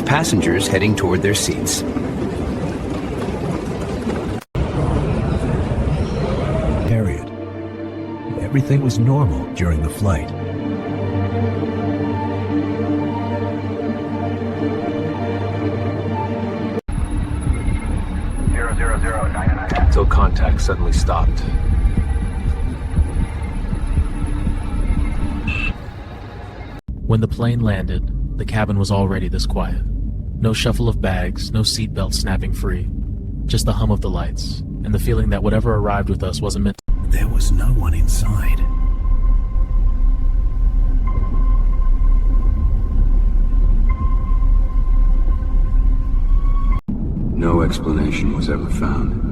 passengers heading toward their seats. Period. Everything was normal during the flight. Until contact suddenly stopped. When the plane landed, the cabin was already this quiet. No shuffle of bags, no seatbelt snapping free. Just the hum of the lights, and the feeling that whatever arrived with us wasn't meant. There was no one inside. No explanation was ever found.